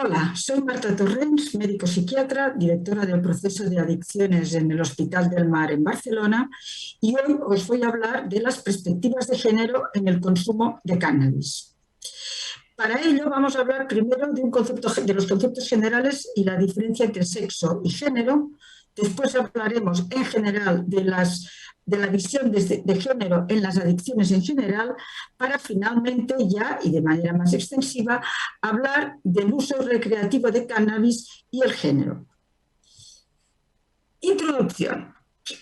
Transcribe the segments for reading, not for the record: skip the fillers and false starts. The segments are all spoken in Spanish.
Hola, soy Marta Torrents, médico psiquiatra, directora del proceso de adicciones en el Hospital del Mar en Barcelona, y hoy os voy a hablar de las perspectivas de género en el consumo de cannabis. Para ello vamos a hablar primero de los conceptos generales y la diferencia entre sexo y género. Después hablaremos en general de la visión de género en las adicciones en general, para finalmente ya, y de manera más extensiva, hablar del uso recreativo de cannabis y el género. Introducción.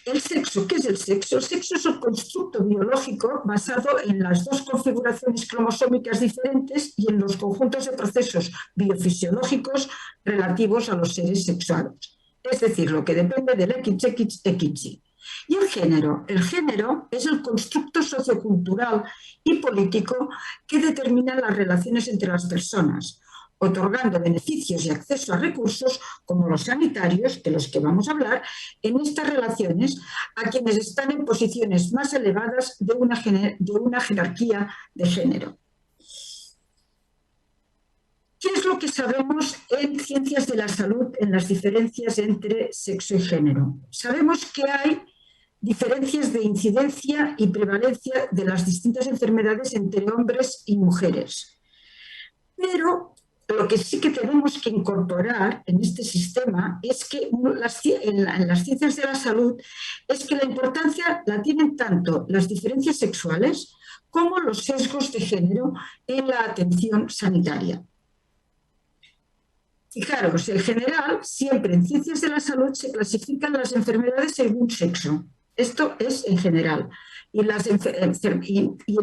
El sexo, ¿qué es el sexo? El sexo es un constructo biológico basado en las dos configuraciones cromosómicas diferentes y en los conjuntos de procesos biofisiológicos relativos a los seres sexuados. Es decir, lo que depende del XX. Y el género es el constructo sociocultural y político que determina las relaciones entre las personas, otorgando beneficios y acceso a recursos como los sanitarios, de los que vamos a hablar, en estas relaciones a quienes están en posiciones más elevadas de una jerarquía de género. ¿Qué es lo que sabemos en ciencias de la salud en las diferencias entre sexo y género? Sabemos que hay diferencias de incidencia y prevalencia de las distintas enfermedades entre hombres y mujeres. Pero lo que sí que tenemos que incorporar en este sistema es que en las ciencias de la salud es que la importancia la tienen tanto las diferencias sexuales como los sesgos de género en la atención sanitaria. Fijaros, en general, siempre en ciencias de la salud se clasifican las enfermedades según sexo. Esto es en general. Y en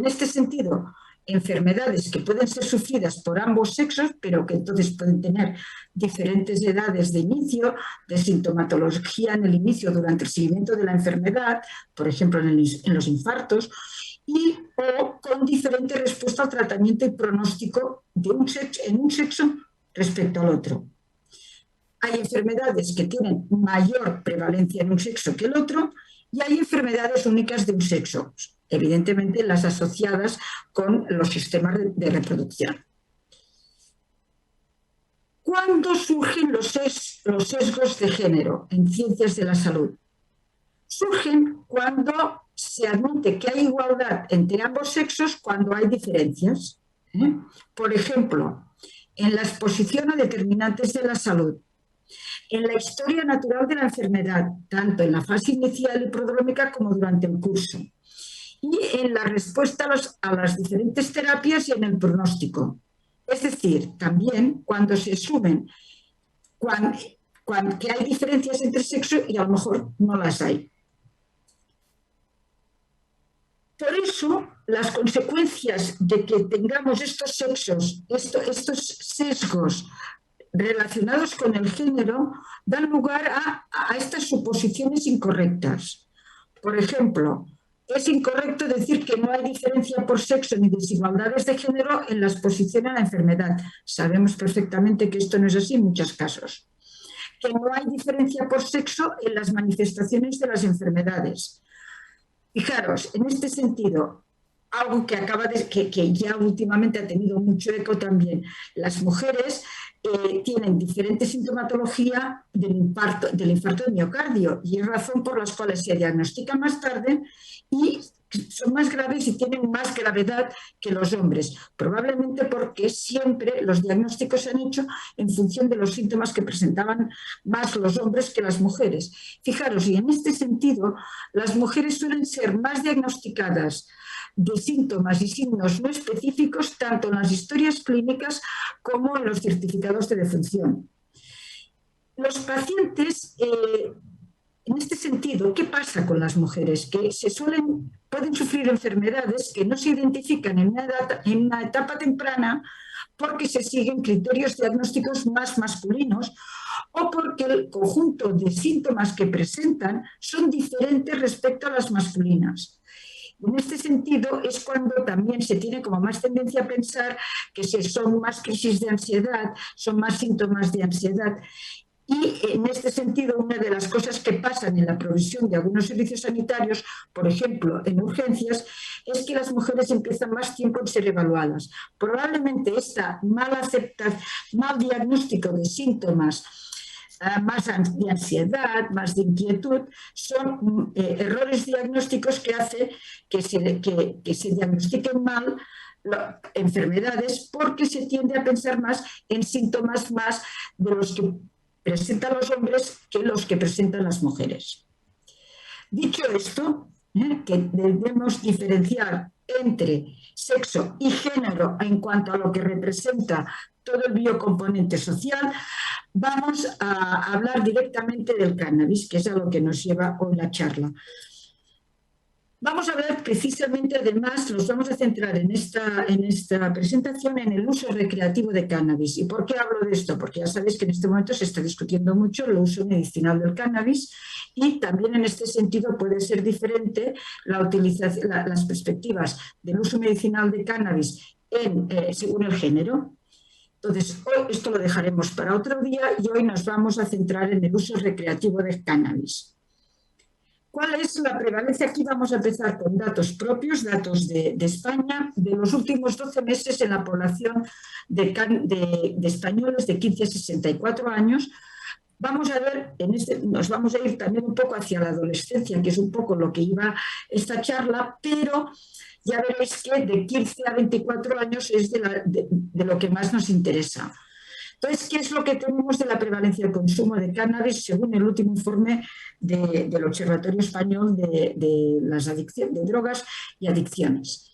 este sentido, enfermedades que pueden ser sufridas por ambos sexos, pero que entonces pueden tener diferentes edades de inicio, de sintomatología en el inicio durante el seguimiento de la enfermedad, por ejemplo en los infartos, o con diferente respuesta al tratamiento y pronóstico en un sexo respecto al otro. Hay enfermedades que tienen mayor prevalencia en un sexo que el otro y hay enfermedades únicas de un sexo, evidentemente las asociadas con los sistemas de reproducción. ¿Cuándo surgen los sesgos de género en ciencias de la salud? Surgen cuando se admite que hay igualdad entre ambos sexos cuando hay diferencias. Por ejemplo, en la exposición a determinantes de la salud, en la historia natural de la enfermedad, tanto en la fase inicial y prodrómica como durante el curso, y en la respuesta a las diferentes terapias y en el pronóstico. Es decir, también cuando se asumen que hay diferencias entre sexos y a lo mejor no las hay. Por eso, las consecuencias de que tengamos estos sesgos relacionados con el género dan lugar a estas suposiciones incorrectas. Por ejemplo, es incorrecto decir que no hay diferencia por sexo ni desigualdades de género en la exposición a la enfermedad. Sabemos perfectamente que esto no es así en muchos casos. Que no hay diferencia por sexo en las manifestaciones de las enfermedades. Fijaros, en este sentido, algo que ya últimamente ha tenido mucho eco también, las mujeres tienen diferente sintomatología del infarto de miocardio y es razón por las cuales se diagnostican más tarde y son más graves y tienen más gravedad que los hombres, probablemente porque siempre los diagnósticos se han hecho en función de los síntomas que presentaban más los hombres que las mujeres. Fijaros, y en este sentido, las mujeres suelen ser más diagnosticadas de síntomas y signos no específicos tanto en las historias clínicas como en los certificados de defunción. Los pacientes, en este sentido, ¿qué pasa con las mujeres? Que pueden sufrir enfermedades que no se identifican en una etapa temprana porque se siguen criterios diagnósticos más masculinos o porque el conjunto de síntomas que presentan son diferentes respecto a las masculinas. En este sentido es cuando también se tiene como más tendencia a pensar que son más crisis de ansiedad, son más síntomas de ansiedad. Y en este sentido, una de las cosas que pasan en la provisión de algunos servicios sanitarios, por ejemplo, en urgencias, es que las mujeres empiezan más tiempo en ser evaluadas. Probablemente esta mal diagnóstico de síntomas, más de ansiedad, más de inquietud, son errores diagnósticos que hacen que se diagnostiquen mal enfermedades, porque se tiende a pensar más en síntomas más de los que presentan los hombres que los que presentan las mujeres. Dicho esto, que debemos diferenciar entre sexo y género en cuanto a lo que representa todo el biocomponente social, vamos a hablar directamente del cannabis, que es a lo que nos lleva hoy la charla. Vamos a hablar precisamente, además, nos vamos a centrar en esta presentación en el uso recreativo de cannabis. ¿Y por qué hablo de esto? Porque ya sabéis que en este momento se está discutiendo mucho el uso medicinal del cannabis y también en este sentido puede ser diferente las perspectivas del uso medicinal de cannabis según el género. Entonces, hoy esto lo dejaremos para otro día y hoy nos vamos a centrar en el uso recreativo del cannabis. ¿Cuál es la prevalencia? Aquí vamos a empezar con datos propios, datos de España, de los últimos 12 meses en la población de españoles de 15 a 64 años. Vamos a ver, nos vamos a ir también un poco hacia la adolescencia, que es un poco lo que iba esta charla, pero ya veréis que de 15 a 24 años es de lo que más nos interesa. Entonces, ¿qué es lo que tenemos de la prevalencia del consumo de cannabis según el último informe del Observatorio Español de las adicciones, de drogas y adicciones?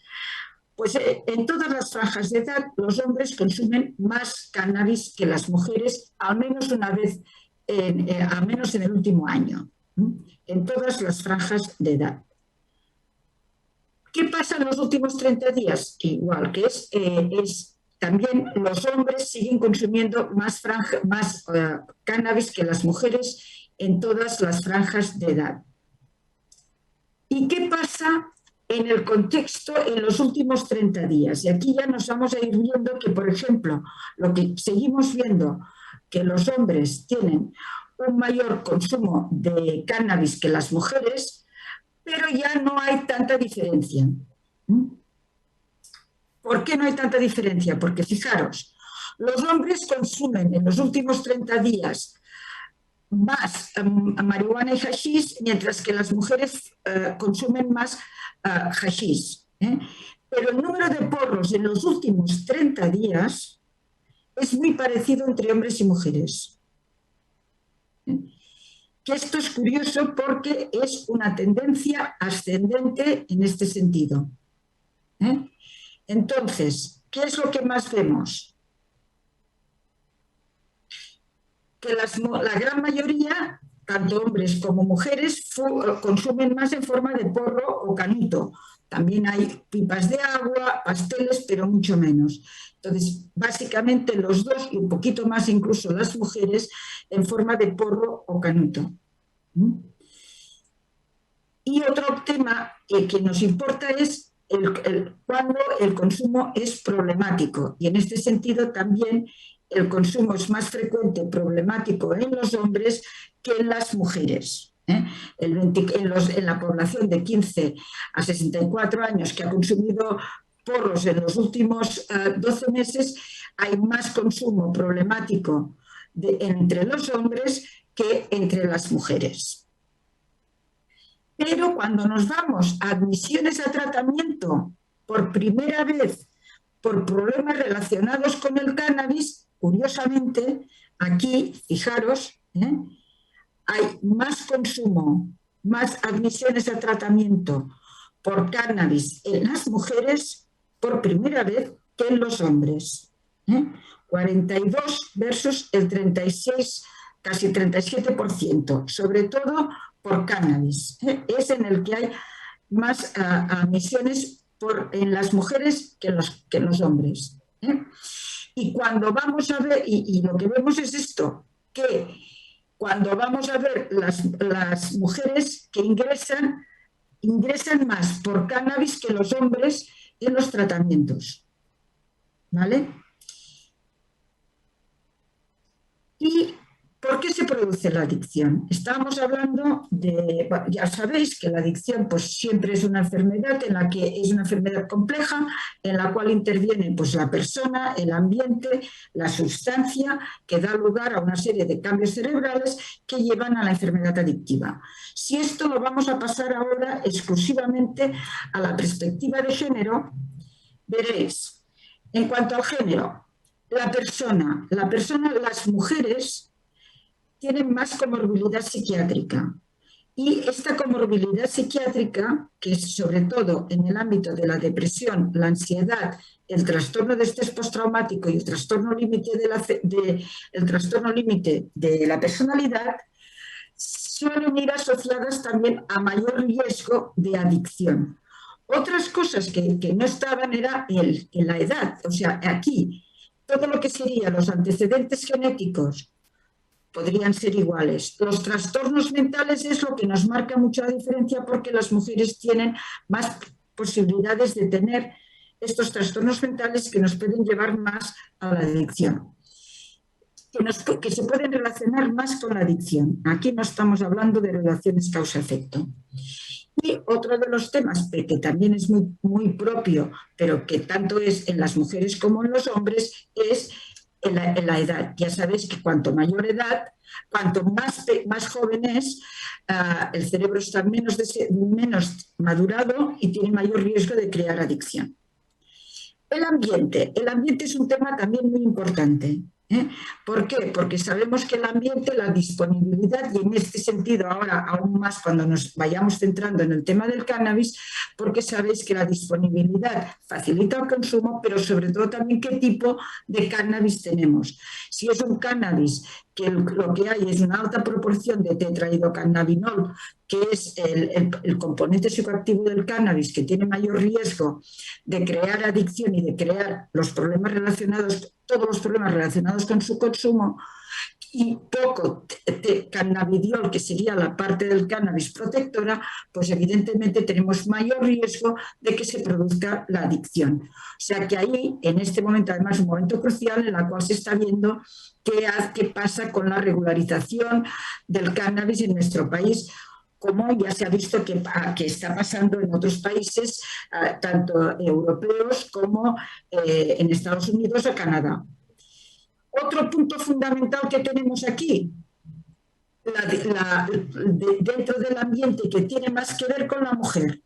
Pues en todas las franjas de edad los hombres consumen más cannabis que las mujeres, al menos una vez, al menos en el último año, en todas las franjas de edad. ¿Qué pasa en los últimos 30 días? Igual que también los hombres siguen consumiendo más cannabis que las mujeres en todas las franjas de edad. ¿Y qué pasa en el contexto en los últimos 30 días? Y aquí ya nos vamos a ir viendo que, por ejemplo, lo que seguimos viendo, que los hombres tienen un mayor consumo de cannabis que las mujeres, pero ya no hay tanta diferencia. ¿Por qué no hay tanta diferencia? Porque fijaros, los hombres consumen en los últimos 30 días más marihuana y hashish, mientras que las mujeres consumen más hashish. Pero el número de porros en los últimos 30 días es muy parecido entre hombres y mujeres. Que esto es curioso porque es una tendencia ascendente en este sentido. Entonces, ¿qué es lo que más vemos? Que la gran mayoría, tanto hombres como mujeres, consumen más en forma de porro o canuto. También hay pipas de agua, pasteles, pero mucho menos. Entonces, básicamente los dos, y un poquito más incluso las mujeres, en forma de porro o canuto. Y otro tema que nos importa es cuando el consumo es problemático. Y en este sentido también el consumo es más frecuente, problemático en los hombres que en las mujeres. En la población de 15 a 64 años que ha consumido porros en los últimos 12 meses, hay más consumo problemático entre los hombres que entre las mujeres. Pero cuando nos vamos a admisiones a tratamiento por primera vez por problemas relacionados con el cannabis, curiosamente, aquí, fijaros, hay más consumo, más admisiones a tratamiento por cannabis en las mujeres por primera vez que en los hombres. 42 versus el 36, casi 37%, sobre todo por cannabis. Es en el que hay más admisiones en las mujeres que en los hombres. Y cuando vamos a ver, y lo que vemos es esto, que cuando vamos a ver las mujeres que ingresan más por cannabis que los hombres en los tratamientos. ¿Vale? Y ¿Por qué se produce la adicción? Estábamos hablando de, bueno, ya sabéis que la adicción pues siempre es una enfermedad en la que es una enfermedad compleja, en la cual interviene pues la persona, el ambiente, la sustancia, que da lugar a una serie de cambios cerebrales que llevan a la enfermedad adictiva. Si esto lo vamos a pasar ahora exclusivamente a la perspectiva de género, veréis, en cuanto al género, las mujeres tienen más comorbilidad psiquiátrica. Y esta comorbilidad psiquiátrica, que es sobre todo en el ámbito de la depresión, la ansiedad, el trastorno de estrés postraumático y el trastorno límite de la personalidad, suelen ir asociadas también a mayor riesgo de adicción. Otras cosas que no estaban era en la edad, o sea, aquí todo lo que serían los antecedentes genéticos podrían ser iguales. Los trastornos mentales es lo que nos marca mucha diferencia porque las mujeres tienen más posibilidades de tener estos trastornos mentales que nos pueden llevar más a la adicción, que se pueden relacionar más con la adicción. Aquí no estamos hablando de relaciones causa-efecto. Y otro de los temas que también es muy, muy propio, pero que tanto es en las mujeres como en los hombres, es en la edad. Ya sabéis que cuanto mayor edad, cuanto más joven es, el cerebro está menos madurado y tiene mayor riesgo de crear adicción. El ambiente es un tema también muy importante. ¿Por qué? Porque sabemos que el ambiente, la disponibilidad, y en este sentido ahora aún más cuando nos vayamos centrando en el tema del cannabis, porque sabéis que la disponibilidad facilita el consumo, pero sobre todo también qué tipo de cannabis tenemos. Si es un cannabis que lo que hay es una alta proporción de tetrahidrocannabinol, que es el componente psicoactivo del cannabis, que tiene mayor riesgo de crear adicción y de crear los problemas relacionados, todos los problemas relacionados con su consumo, y poco cannabidiol, que sería la parte del cannabis protectora, pues evidentemente tenemos mayor riesgo de que se produzca la adicción. O sea que ahí, en este momento, además, es un momento crucial en el cual se está viendo qué pasa con la regularización del cannabis en nuestro país, como ya se ha visto que está pasando en otros países, tanto europeos como en Estados Unidos o Canadá. Otro punto fundamental que tenemos aquí, dentro del ambiente, que tiene más que ver con la mujer,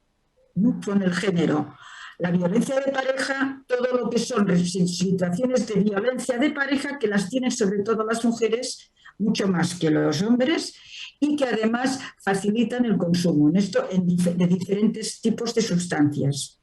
con el género. La violencia de pareja, todo lo que son situaciones de violencia de pareja, que las tienen sobre todo las mujeres, mucho más que los hombres, y que además facilitan el consumo de diferentes tipos de sustancias.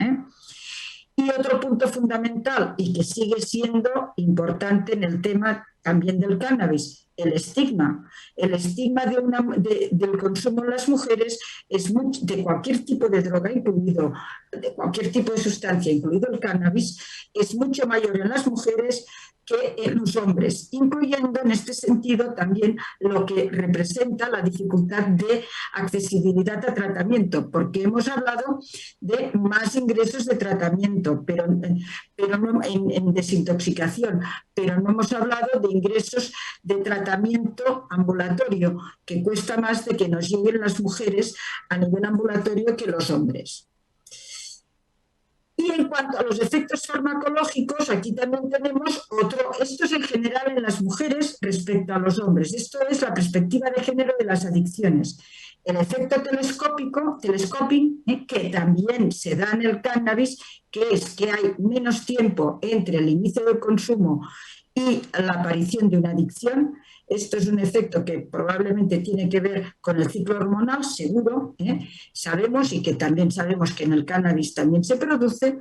Y otro punto fundamental y que sigue siendo importante en el tema también del cannabis, el estigma. El estigma del consumo en las mujeres de cualquier tipo de droga, incluido de cualquier tipo de sustancia, incluido el cannabis, es mucho mayor en las mujeres que en los hombres, incluyendo en este sentido también lo que representa la dificultad de accesibilidad a tratamiento, porque hemos hablado de más ingresos de tratamiento, pero no en desintoxicación, pero no hemos hablado de ingresos de tratamiento ambulatorio, que cuesta más de que nos lleguen las mujeres a nivel ambulatorio que los hombres. Y en cuanto a los efectos farmacológicos, aquí también tenemos otro, esto es en general en las mujeres respecto a los hombres, esto es la perspectiva de género de las adicciones. El efecto telescoping, que también se da en el cannabis, que es que hay menos tiempo entre el inicio del consumo y la aparición de una adicción. Esto es un efecto que probablemente tiene que ver con el ciclo hormonal, seguro, sabemos, y que también sabemos que en el cannabis también se produce,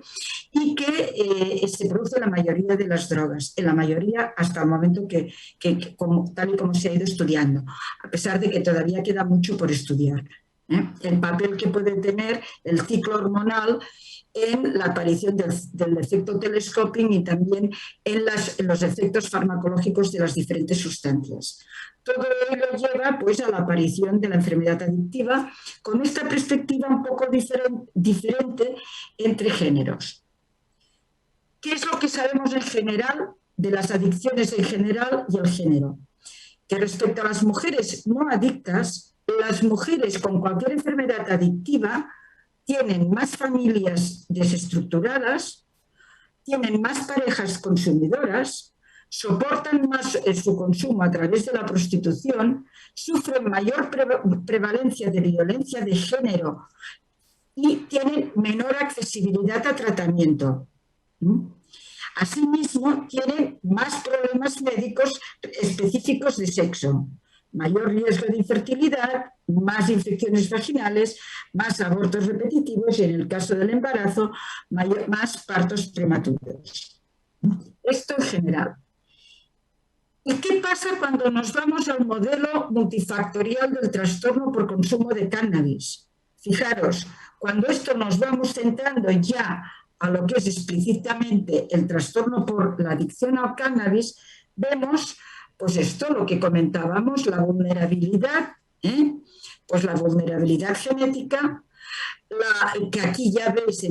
y que se produce en la mayoría de las drogas, en la mayoría hasta el momento tal y como se ha ido estudiando, a pesar de que todavía queda mucho por estudiar. El papel que puede tener el ciclo hormonal en la aparición del efecto telescoping y también en los efectos farmacológicos de las diferentes sustancias. Todo ello lleva pues, a la aparición de la enfermedad adictiva con esta perspectiva un poco diferente entre géneros. ¿Qué es lo que sabemos en general de las adicciones en general y el género? que respecto a las mujeres no adictas, las mujeres con cualquier enfermedad adictiva tienen más familias desestructuradas, tienen más parejas consumidoras, soportan más su consumo a través de la prostitución, sufren mayor prevalencia de violencia de género y tienen menor accesibilidad a tratamiento. Asimismo, tienen más problemas médicos específicos de sexo, mayor riesgo de infertilidad, más infecciones vaginales, más abortos repetitivos y, en el caso del embarazo, más partos prematuros. Esto en general. ¿Y qué pasa cuando nos vamos al modelo multifactorial del trastorno por consumo de cannabis? Fijaros, cuando esto nos vamos centrando ya a lo que es explícitamente el trastorno por la adicción al cannabis, vemos, pues esto, lo que comentábamos, la vulnerabilidad, pues la vulnerabilidad genética, que aquí ya veis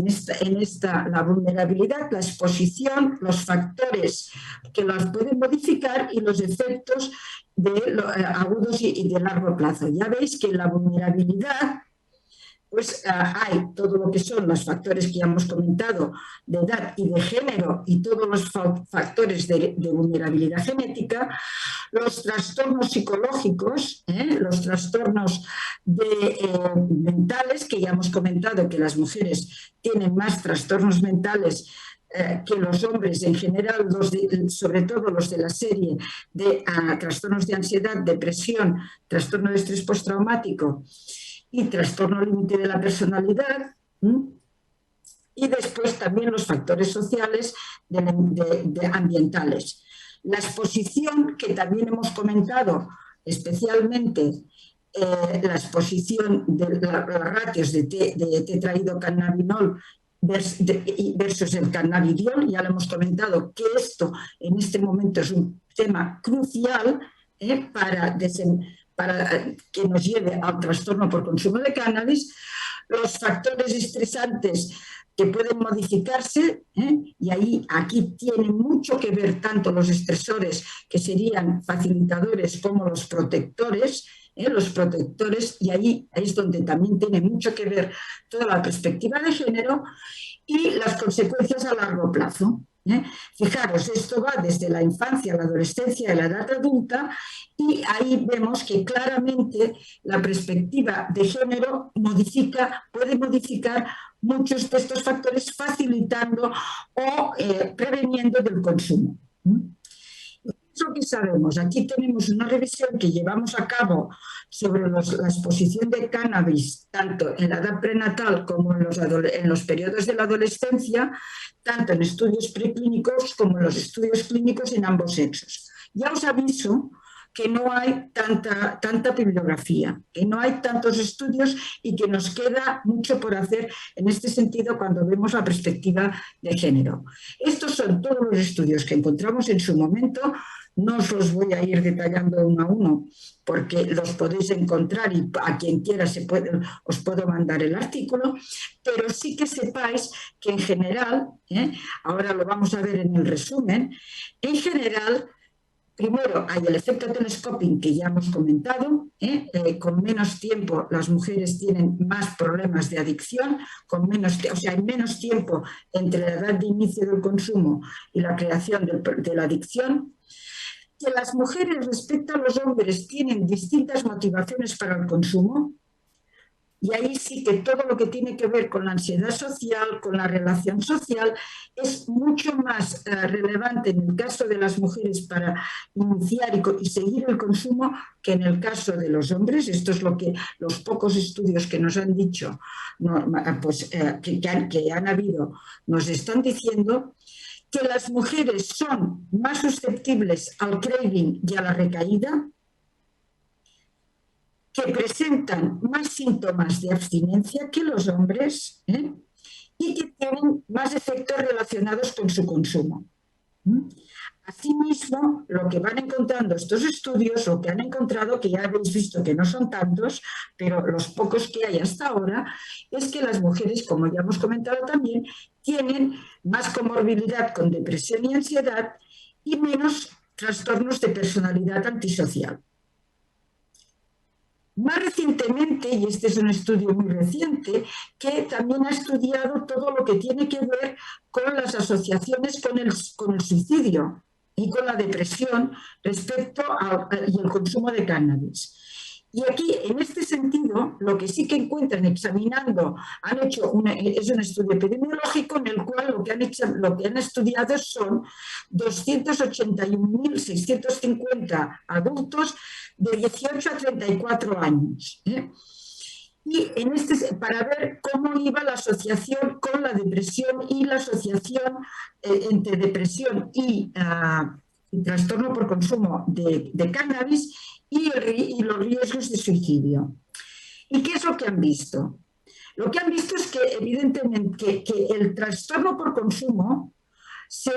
la vulnerabilidad, la exposición, los factores que las pueden modificar y los efectos agudos y de largo plazo. Ya veis que en la vulnerabilidad pues hay todo lo que son los factores que ya hemos comentado de edad y de género y todos los factores de vulnerabilidad genética, los trastornos psicológicos, los trastornos mentales, que ya hemos comentado que las mujeres tienen más trastornos mentales que los hombres en general, sobre todo los de la serie de trastornos de ansiedad, depresión, trastorno de estrés postraumático y trastorno límite de la personalidad, y después también los factores sociales ambientales. La exposición, que también hemos comentado, especialmente la exposición de las ratios de tetraidrocannabinol versus el cannabidiol, ya lo hemos comentado que esto en este momento es un tema crucial para que nos lleve al trastorno por consumo de cannabis, los factores estresantes que pueden modificarse, y aquí tiene mucho que ver tanto los estresores, que serían facilitadores, como los protectores, y ahí es donde también tiene mucho que ver toda la perspectiva de género y las consecuencias a largo plazo. Fijaros, esto va desde la infancia, la adolescencia y la edad adulta, y ahí vemos que claramente la perspectiva de género puede modificar muchos de estos factores, facilitando o preveniendo del consumo. Es lo que sabemos. Aquí tenemos una revisión que llevamos a cabo sobre la exposición de cannabis, tanto en la edad prenatal como en los periodos de la adolescencia, tanto en estudios preclínicos como en los estudios clínicos en ambos sexos. Ya os aviso que no hay tanta bibliografía, que no hay tantos estudios y que nos queda mucho por hacer en este sentido cuando vemos la perspectiva de género. Estos son todos los estudios que encontramos en su momento. No os los voy a ir detallando uno a uno porque los podéis encontrar y a quien quiera os puedo mandar el artículo, pero sí que sepáis que en general, ahora lo vamos a ver en el resumen, en general, primero hay el efecto telescoping que ya hemos comentado, con menos tiempo las mujeres tienen más problemas de adicción, hay menos tiempo entre la edad de inicio del consumo y la creación de la adicción, que las mujeres respecto a los hombres tienen distintas motivaciones para el consumo, y ahí sí que todo lo que tiene que ver con la ansiedad social, con la relación social, es mucho más relevante en el caso de las mujeres para iniciar y seguir el consumo que en el caso de los hombres. Esto es lo que los pocos estudios que nos han dicho, que han habido, nos están diciendo que las mujeres son más susceptibles al craving y a la recaída, que presentan más síntomas de abstinencia que los hombres, y que tienen más efectos relacionados con su consumo. Asimismo, lo que van encontrando estos estudios, lo que han encontrado, que ya habéis visto que no son tantos, pero los pocos que hay hasta ahora, es que las mujeres, como ya hemos comentado también, tienen más comorbilidad con depresión y ansiedad y menos trastornos de personalidad antisocial. Más recientemente, y este es un estudio muy reciente, que también ha estudiado todo lo que tiene que ver con las asociaciones con el suicidio y con la depresión respecto y el consumo de cannabis. Y aquí, en este sentido, lo que sí que encuentran examinando, es un estudio epidemiológico en el cual lo que han estudiado son 281.650 adultos de 18 a 34 años. Y para ver cómo iba la asociación con la depresión y la asociación entre depresión y trastorno por consumo de cannabis y los riesgos de suicidio. ¿Y qué es lo que han visto? Lo que han visto es que evidentemente que el trastorno por consumo se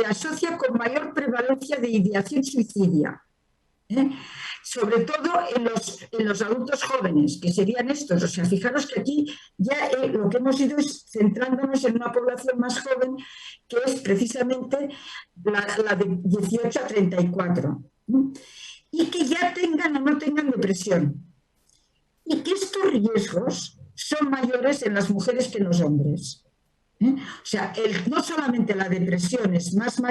asocia con mayor prevalencia de ideación suicida, sobre todo en los adultos jóvenes, que serían estos. O sea, fijaros que aquí ya lo que hemos ido es centrándonos en una población más joven, que es precisamente la de 18 a 34, y que ya tengan o no tengan depresión. Y que estos riesgos son mayores en las mujeres que en los hombres. O sea, no solamente la depresión es más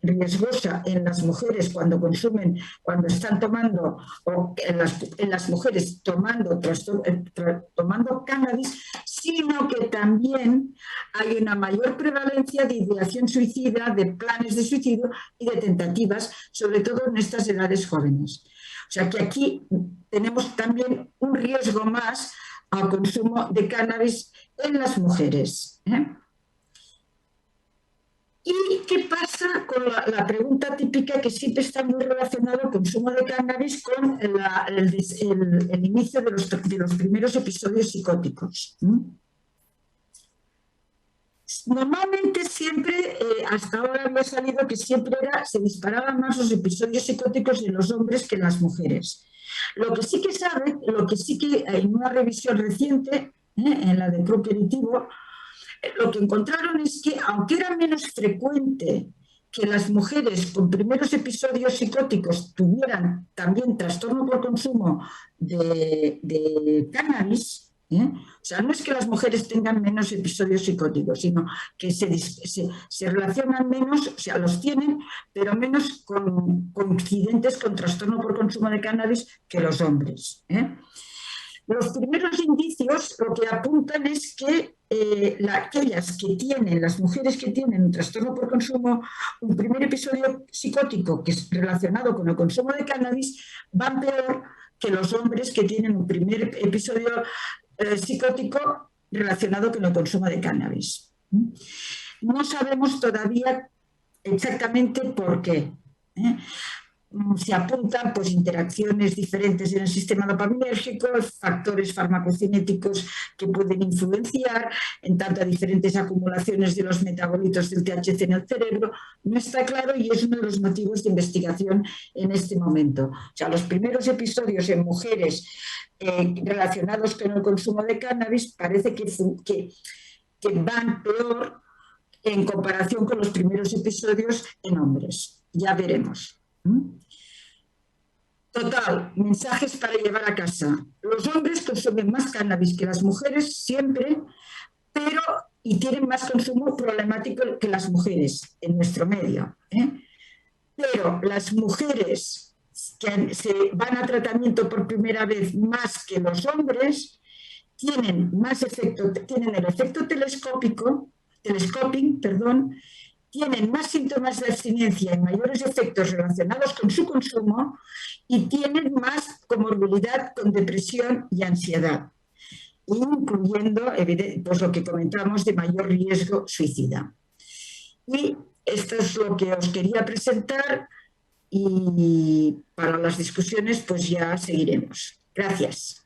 riesgosa en las mujeres cuando están tomando, o en las mujeres tomando cannabis, sino que también hay una mayor prevalencia de ideación suicida, de planes de suicidio y de tentativas, sobre todo en estas edades jóvenes. O sea que aquí tenemos también un riesgo más al consumo de cannabis en las mujeres. ¿Y qué pasa con la pregunta típica que siempre está muy relacionada al consumo de cannabis con el inicio de los primeros episodios psicóticos? Normalmente siempre, hasta ahora me ha salido que siempre se disparaban más los episodios psicóticos en los hombres que en las mujeres. Lo que sí que en una revisión reciente, en la de Properitivo, lo que encontraron es que, aunque era menos frecuente que las mujeres con primeros episodios psicóticos tuvieran también trastorno por consumo de cannabis, o sea, no es que las mujeres tengan menos episodios psicóticos, sino que se relacionan menos, o sea, los tienen, pero menos coincidentes con trastorno por consumo de cannabis que los hombres. Los primeros indicios lo que apuntan es que las mujeres que tienen un trastorno por consumo, un primer episodio psicótico que es relacionado con el consumo de cannabis, van peor que los hombres que tienen un primer episodio psicótico relacionado con el consumo de cannabis. No sabemos todavía exactamente por qué. Se apuntan pues interacciones diferentes en el sistema dopaminérgico, factores farmacocinéticos que pueden influenciar, en tanto a diferentes acumulaciones de los metabolitos del THC en el cerebro. No está claro y es uno de los motivos de investigación en este momento. O sea, los primeros episodios en mujeres relacionados con el consumo de cannabis parece que van peor en comparación con los primeros episodios en hombres. Ya veremos. Total, mensajes para llevar a casa. Los hombres consumen más cannabis que las mujeres siempre, y tienen más consumo problemático que las mujeres en nuestro medio. Pero las mujeres que se van a tratamiento por primera vez más que los hombres tienen el efecto telescoping, tienen más síntomas de abstinencia y mayores efectos relacionados con su consumo y tienen más comorbilidad con depresión y ansiedad, incluyendo pues, lo que comentamos de mayor riesgo suicida. Y esto es lo que os quería presentar y para las discusiones pues ya seguiremos. Gracias.